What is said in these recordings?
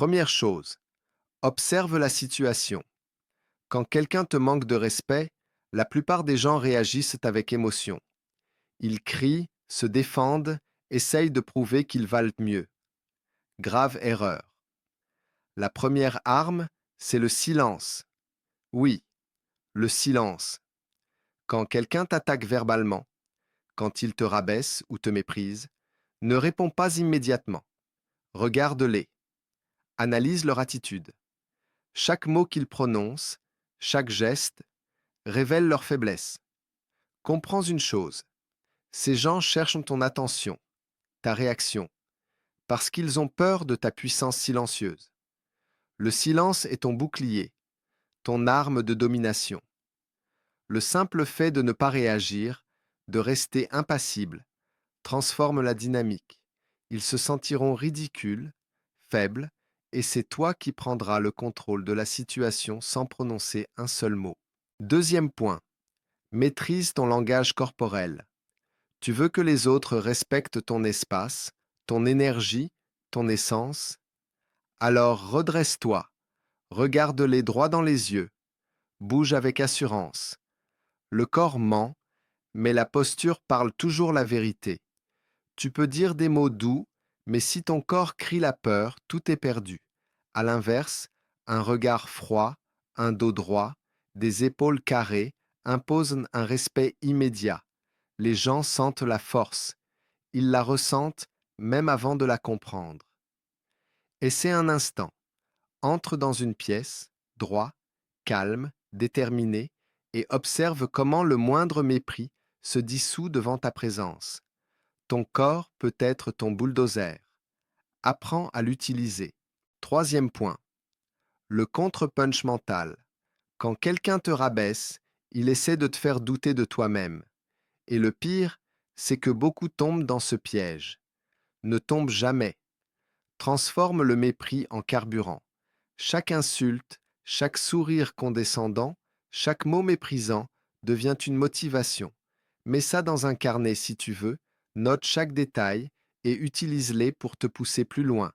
Première chose, observe la situation. Quand quelqu'un te manque de respect, la plupart des gens réagissent avec émotion. Ils crient, se défendent, essayent de prouver qu'ils valent mieux. Grave erreur. La première arme, c'est le silence. Oui, le silence. Quand quelqu'un t'attaque verbalement, quand il te rabaisse ou te méprise, ne réponds pas immédiatement. Regarde-les. Analyse leur attitude. Chaque mot qu'ils prononcent, chaque geste, révèle leur faiblesse. Comprends une chose. Ces gens cherchent ton attention, ta réaction, parce qu'ils ont peur de ta puissance silencieuse. Le silence est ton bouclier, ton arme de domination. Le simple fait de ne pas réagir, de rester impassible, transforme la dynamique. Ils se sentiront ridicules, faibles, et c'est toi qui prendras le contrôle de la situation sans prononcer un seul mot. Deuxième point, maîtrise ton langage corporel. Tu veux que les autres respectent ton espace, ton énergie, ton essence? Alors redresse-toi, regarde-les droit dans les yeux, bouge avec assurance. Le corps ment, mais la posture parle toujours la vérité. Tu peux dire des mots doux, mais si ton corps crie la peur, tout est perdu. À l'inverse, un regard froid, un dos droit, des épaules carrées imposent un respect immédiat. Les gens sentent la force. Ils la ressentent même avant de la comprendre. Essaie un instant. Entre dans une pièce, droit, calme, déterminé, et observe comment le moindre mépris se dissout devant ta présence. Ton corps peut être ton bulldozer. Apprends à l'utiliser. Troisième point, le contre-punch mental. Quand quelqu'un te rabaisse, il essaie de te faire douter de toi-même. Et le pire, c'est que beaucoup tombent dans ce piège. Ne tombe jamais. Transforme le mépris en carburant. Chaque insulte, chaque sourire condescendant, chaque mot méprisant devient une motivation. Mets ça dans un carnet si tu veux, note chaque détail et utilise-les pour te pousser plus loin.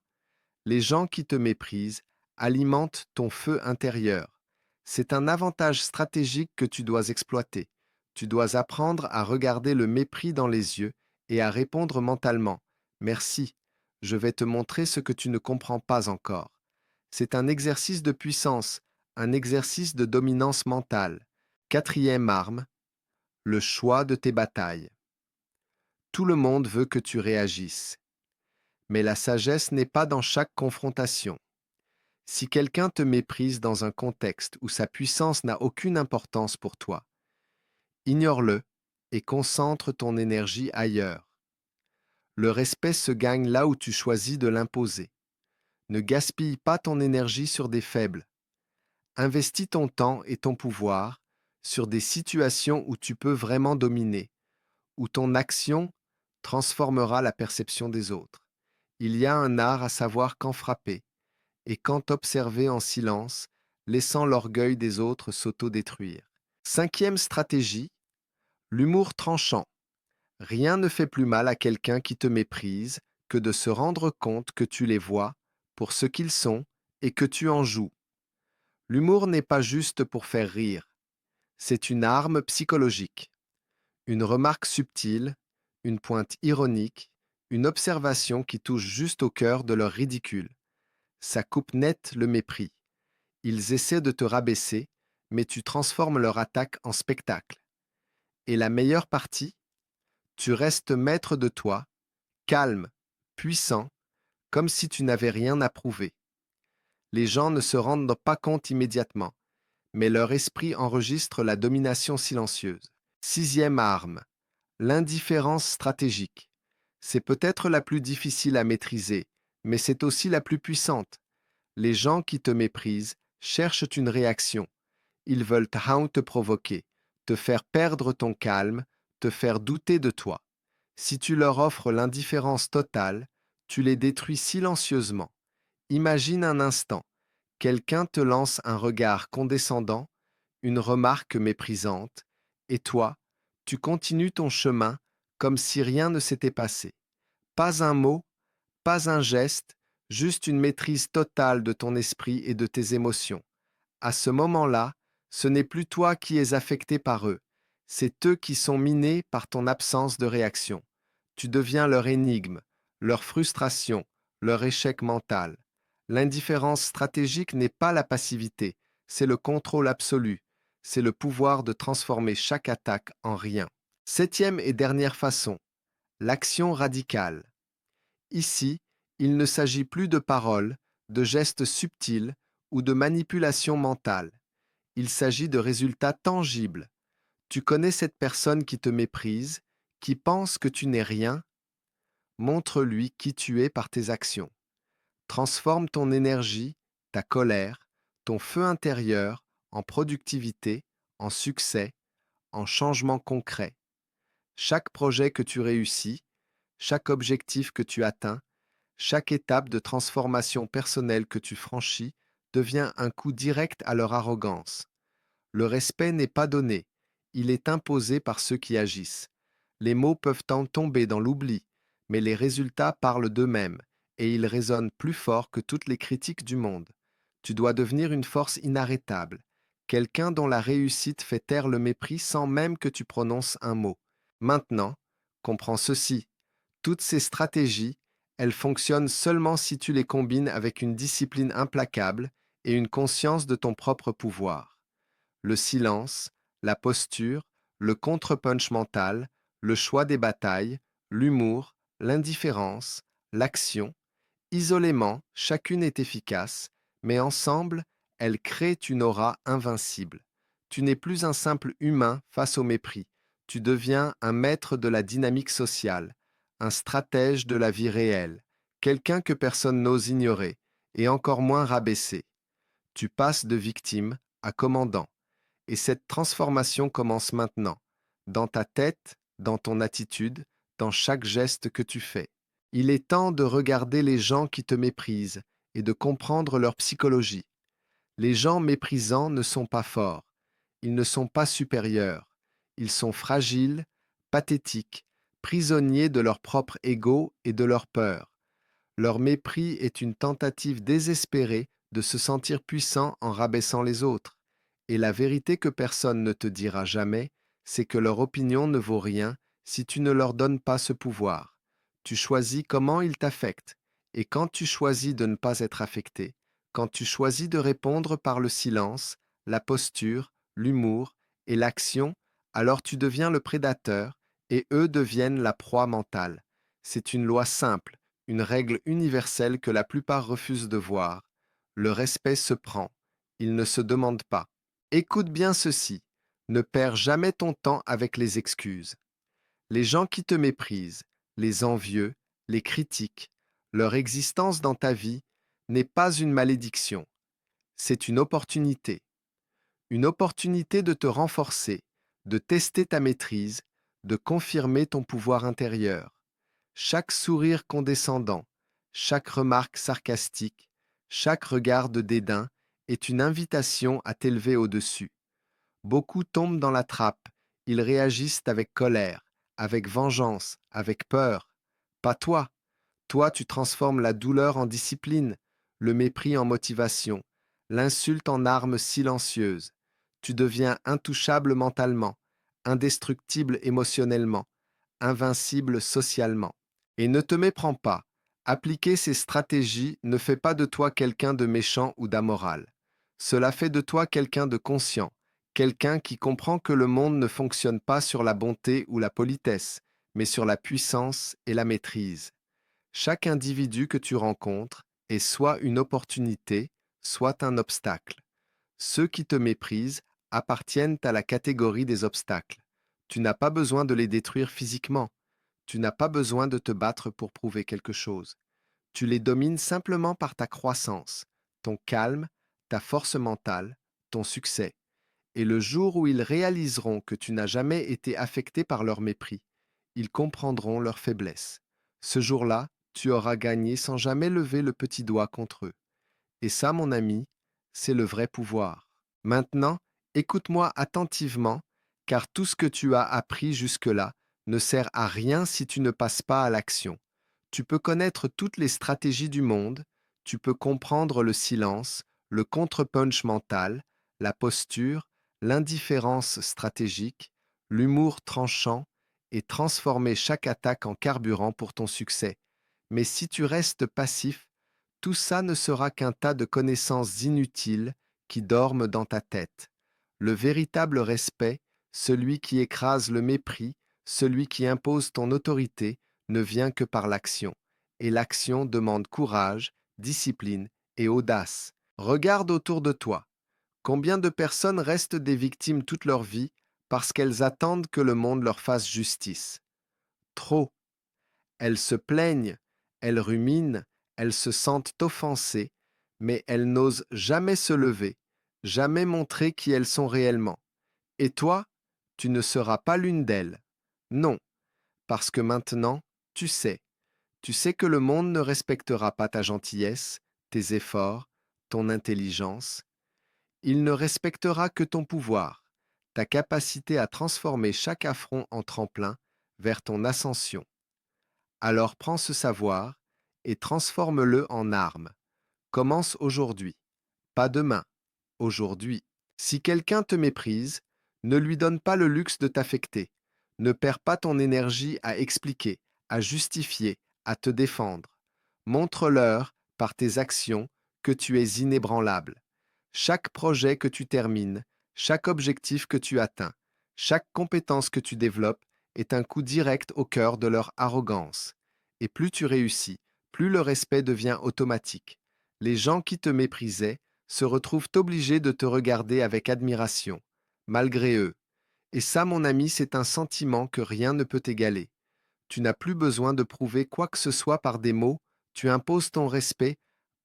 Les gens qui te méprisent alimentent ton feu intérieur. C'est un avantage stratégique que tu dois exploiter. Tu dois apprendre à regarder le mépris dans les yeux et à répondre mentalement. Merci, je vais te montrer ce que tu ne comprends pas encore. C'est un exercice de puissance, un exercice de dominance mentale. Quatrième arme, le choix de tes batailles. Tout le monde veut que tu réagisses. Mais la sagesse n'est pas dans chaque confrontation. Si quelqu'un te méprise dans un contexte où sa puissance n'a aucune importance pour toi, ignore-le et concentre ton énergie ailleurs. Le respect se gagne là où tu choisis de l'imposer. Ne gaspille pas ton énergie sur des faibles. Investis ton temps et ton pouvoir sur des situations où tu peux vraiment dominer, où ton action transformera la perception des autres. Il y a un art à savoir quand frapper et quand observer en silence, laissant l'orgueil des autres s'autodétruire. Cinquième stratégie, l'humour tranchant. Rien ne fait plus mal à quelqu'un qui te méprise que de se rendre compte que tu les vois pour ce qu'ils sont et que tu en joues. L'humour n'est pas juste pour faire rire, c'est une arme psychologique. Une remarque subtile, une pointe ironique, une observation qui touche juste au cœur de leur ridicule. Ça coupe net le mépris. Ils essaient de te rabaisser, mais tu transformes leur attaque en spectacle. Et la meilleure partie, tu restes maître de toi, calme, puissant, comme si tu n'avais rien à prouver. Les gens ne se rendent pas compte immédiatement, mais leur esprit enregistre la domination silencieuse. Sixième arme, l'indifférence stratégique. C'est peut-être la plus difficile à maîtriser, mais c'est aussi la plus puissante. Les gens qui te méprisent cherchent une réaction. Ils veulent te provoquer, te faire perdre ton calme, te faire douter de toi. Si tu leur offres l'indifférence totale, tu les détruis silencieusement. Imagine un instant, quelqu'un te lance un regard condescendant, une remarque méprisante, et toi, tu continues ton chemin comme si rien ne s'était passé. Pas un mot, pas un geste, juste une maîtrise totale de ton esprit et de tes émotions. À ce moment-là, ce n'est plus toi qui es affecté par eux, c'est eux qui sont minés par ton absence de réaction. Tu deviens leur énigme, leur frustration, leur échec mental. L'indifférence stratégique n'est pas la passivité, c'est le contrôle absolu, c'est le pouvoir de transformer chaque attaque en rien. Septième et dernière façon, l'action radicale. Ici, il ne s'agit plus de paroles, de gestes subtils ou de manipulation mentale. Il s'agit de résultats tangibles. Tu connais cette personne qui te méprise, qui pense que tu n'es rien. Montre-lui qui tu es par tes actions. Transforme ton énergie, ta colère, ton feu intérieur en productivité, en succès, en changement concret. Chaque projet que tu réussis, chaque objectif que tu atteins, chaque étape de transformation personnelle que tu franchis devient un coup direct à leur arrogance. Le respect n'est pas donné, il est imposé par ceux qui agissent. Les mots peuvent en tomber dans l'oubli, mais les résultats parlent d'eux-mêmes, et ils résonnent plus fort que toutes les critiques du monde. Tu dois devenir une force inarrêtable, quelqu'un dont la réussite fait taire le mépris sans même que tu prononces un mot. Maintenant, comprends ceci, toutes ces stratégies, elles fonctionnent seulement si tu les combines avec une discipline implacable et une conscience de ton propre pouvoir. Le silence, la posture, le contre-punch mental, le choix des batailles, l'humour, l'indifférence, l'action, isolément, chacune est efficace, mais ensemble, elles créent une aura invincible. Tu n'es plus un simple humain face au mépris, tu deviens un maître de la dynamique sociale, un stratège de la vie réelle, quelqu'un que personne n'ose ignorer, et encore moins rabaisser. Tu passes de victime à commandant. Et cette transformation commence maintenant, dans ta tête, dans ton attitude, dans chaque geste que tu fais. Il est temps de regarder les gens qui te méprisent et de comprendre leur psychologie. Les gens méprisants ne sont pas forts, ils ne sont pas supérieurs, ils sont fragiles, pathétiques, prisonniers de leur propre ego et de leur peur. Leur mépris est une tentative désespérée de se sentir puissant en rabaissant les autres. Et la vérité que personne ne te dira jamais, c'est que leur opinion ne vaut rien si tu ne leur donnes pas ce pouvoir. Tu choisis comment ils t'affectent. Et quand tu choisis de ne pas être affecté, quand tu choisis de répondre par le silence, la posture, l'humour et l'action, alors tu deviens le prédateur et eux deviennent la proie mentale. C'est une loi simple, une règle universelle que la plupart refusent de voir. Le respect se prend, il ne se demande pas. Écoute bien ceci, ne perds jamais ton temps avec les excuses. Les gens qui te méprisent, les envieux, les critiques, leur existence dans ta vie n'est pas une malédiction, c'est une opportunité de te renforcer, de tester ta maîtrise, de confirmer ton pouvoir intérieur. Chaque sourire condescendant, chaque remarque sarcastique, chaque regard de dédain est une invitation à t'élever au-dessus. Beaucoup tombent dans la trappe, ils réagissent avec colère, avec vengeance, avec peur. Pas toi. Toi, tu transformes la douleur en discipline, le mépris en motivation, l'insulte en arme silencieuse. Tu deviens intouchable mentalement, indestructible émotionnellement, invincible socialement. Et ne te méprends pas. Appliquer ces stratégies ne fait pas de toi quelqu'un de méchant ou d'amoral. Cela fait de toi quelqu'un de conscient, quelqu'un qui comprend que le monde ne fonctionne pas sur la bonté ou la politesse, mais sur la puissance et la maîtrise. Chaque individu que tu rencontres est soit une opportunité, soit un obstacle. Ceux qui te méprisent appartiennent à la catégorie des obstacles. Tu n'as pas besoin de les détruire physiquement. Tu n'as pas besoin de te battre pour prouver quelque chose. Tu les domines simplement par ta croissance, ton calme, ta force mentale, ton succès. Et le jour où ils réaliseront que tu n'as jamais été affecté par leur mépris, ils comprendront leur faiblesse. Ce jour-là, tu auras gagné sans jamais lever le petit doigt contre eux. Et ça, mon ami, c'est le vrai pouvoir. Maintenant, écoute-moi attentivement, car tout ce que tu as appris jusque-là ne sert à rien si tu ne passes pas à l'action. Tu peux connaître toutes les stratégies du monde, tu peux comprendre le silence, le contre-punch mental, la posture, l'indifférence stratégique, l'humour tranchant et transformer chaque attaque en carburant pour ton succès. Mais si tu restes passif, tout ça ne sera qu'un tas de connaissances inutiles qui dorment dans ta tête. Le véritable respect, celui qui écrase le mépris, celui qui impose ton autorité, ne vient que par l'action. Et l'action demande courage, discipline et audace. Regarde autour de toi. Combien de personnes restent des victimes toute leur vie parce qu'elles attendent que le monde leur fasse justice? Trop. Elles se plaignent, elles ruminent, elles se sentent offensées, mais elles n'osent jamais se lever, jamais montrer qui elles sont réellement. Et toi, tu ne seras pas l'une d'elles. Non, parce que maintenant, tu sais que le monde ne respectera pas ta gentillesse, tes efforts, ton intelligence. Il ne respectera que ton pouvoir, ta capacité à transformer chaque affront en tremplin vers ton ascension. Alors prends ce savoir et transforme-le en arme. Commence aujourd'hui, pas demain, aujourd'hui. Si quelqu'un te méprise, ne lui donne pas le luxe de t'affecter. Ne perds pas ton énergie à expliquer, à justifier, à te défendre. Montre-leur, par tes actions, que tu es inébranlable. Chaque projet que tu termines, chaque objectif que tu atteins, chaque compétence que tu développes est un coup direct au cœur de leur arrogance. Et plus tu réussis, plus le respect devient automatique. Les gens qui te méprisaient se retrouvent obligés de te regarder avec admiration, malgré eux. Et ça, mon ami, c'est un sentiment que rien ne peut égaler. Tu n'as plus besoin de prouver quoi que ce soit par des mots, tu imposes ton respect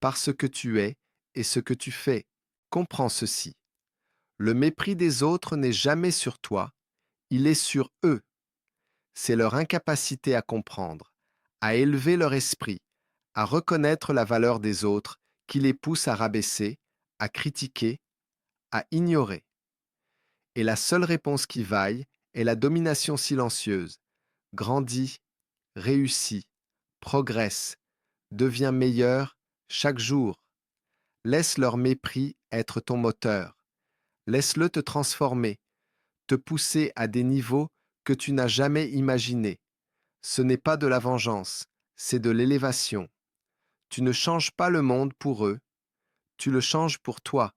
par ce que tu es et ce que tu fais. Comprends ceci. Le mépris des autres n'est jamais sur toi, il est sur eux. C'est leur incapacité à comprendre, à élever leur esprit, à reconnaître la valeur des autres qui les pousse à rabaisser, à critiquer, à ignorer. Et la seule réponse qui vaille est la domination silencieuse. Grandis, réussis, progresse, deviens meilleur chaque jour. Laisse leur mépris être ton moteur. Laisse-le te transformer, te pousser à des niveaux que tu n'as jamais imaginés. Ce n'est pas de la vengeance, c'est de l'élévation. Tu ne changes pas le monde pour eux, tu le changes pour toi.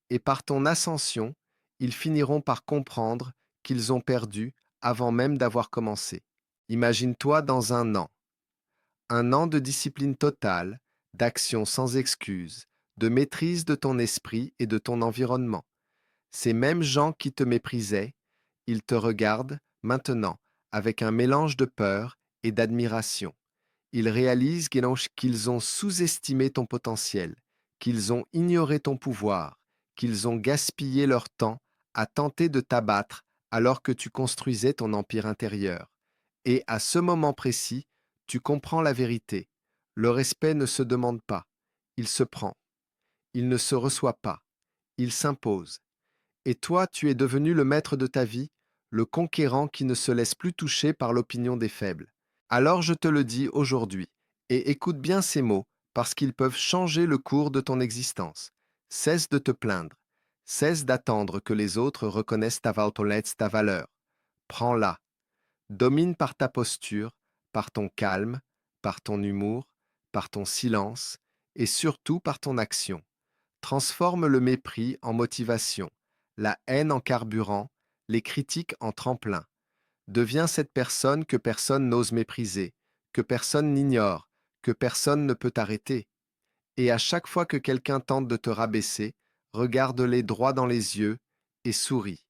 Et par ton ascension, ils finiront par comprendre qu'ils ont perdu avant même d'avoir commencé. Imagine-toi dans un an de discipline totale, d'action sans excuse, de maîtrise de ton esprit et de ton environnement. Ces mêmes gens qui te méprisaient, ils te regardent maintenant avec un mélange de peur et d'admiration. Ils réalisent qu'ils ont sous-estimé ton potentiel, qu'ils ont ignoré ton pouvoir, qu'ils ont gaspillé leur temps à tenter de t'abattre alors que tu construisais ton empire intérieur. Et à ce moment précis, tu comprends la vérité. Le respect ne se demande pas, il se prend. Il ne se reçoit pas, il s'impose. Et toi, tu es devenu le maître de ta vie, le conquérant qui ne se laisse plus toucher par l'opinion des faibles. Alors je te le dis aujourd'hui, et écoute bien ces mots, parce qu'ils peuvent changer le cours de ton existence. Cesse de te plaindre. Cesse d'attendre que les autres reconnaissent ta valeur. Prends-la. Domine par ta posture, par ton calme, par ton humour, par ton silence, et surtout par ton action. Transforme le mépris en motivation, la haine en carburant, les critiques en tremplin. Deviens cette personne que personne n'ose mépriser, que personne n'ignore, que personne ne peut arrêter. Et à chaque fois que quelqu'un tente de te rabaisser, regarde-les droit dans les yeux et souris,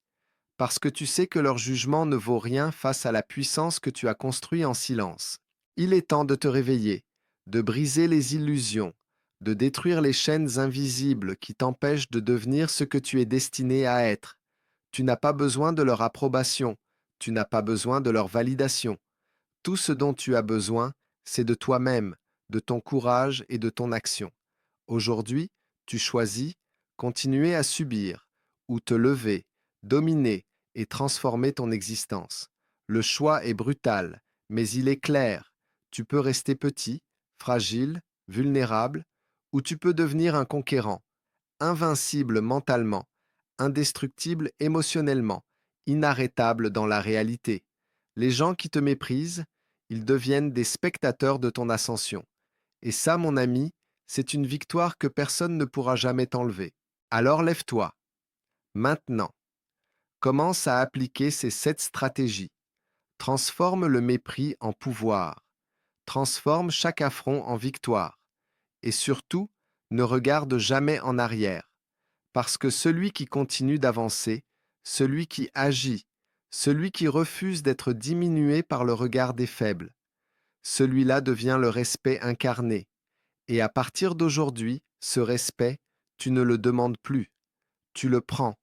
parce que tu sais que leur jugement ne vaut rien face à la puissance que tu as construite en silence. Il est temps de te réveiller, de briser les illusions, de détruire les chaînes invisibles qui t'empêchent de devenir ce que tu es destiné à être. Tu n'as pas besoin de leur approbation, tu n'as pas besoin de leur validation. Tout ce dont tu as besoin, c'est de toi-même, de ton courage et de ton action. Aujourd'hui, tu choisis continuer à subir ou te lever, dominer et transformer ton existence. Le choix est brutal, mais il est clair. Tu peux rester petit, fragile, vulnérable, ou tu peux devenir un conquérant, invincible mentalement, indestructible émotionnellement, inarrêtable dans la réalité. Les gens qui te méprisent, ils deviennent des spectateurs de ton ascension. Et ça, mon ami, c'est une victoire que personne ne pourra jamais t'enlever. Alors lève-toi, maintenant. Commence à appliquer ces 7 stratégies. Transforme le mépris en pouvoir. Transforme chaque affront en victoire. Et surtout, ne regarde jamais en arrière. Parce que celui qui continue d'avancer, celui qui agit, celui qui refuse d'être diminué par le regard des faibles, celui-là devient le respect incarné. Et à partir d'aujourd'hui, ce respect, tu ne le demandes plus, tu le prends.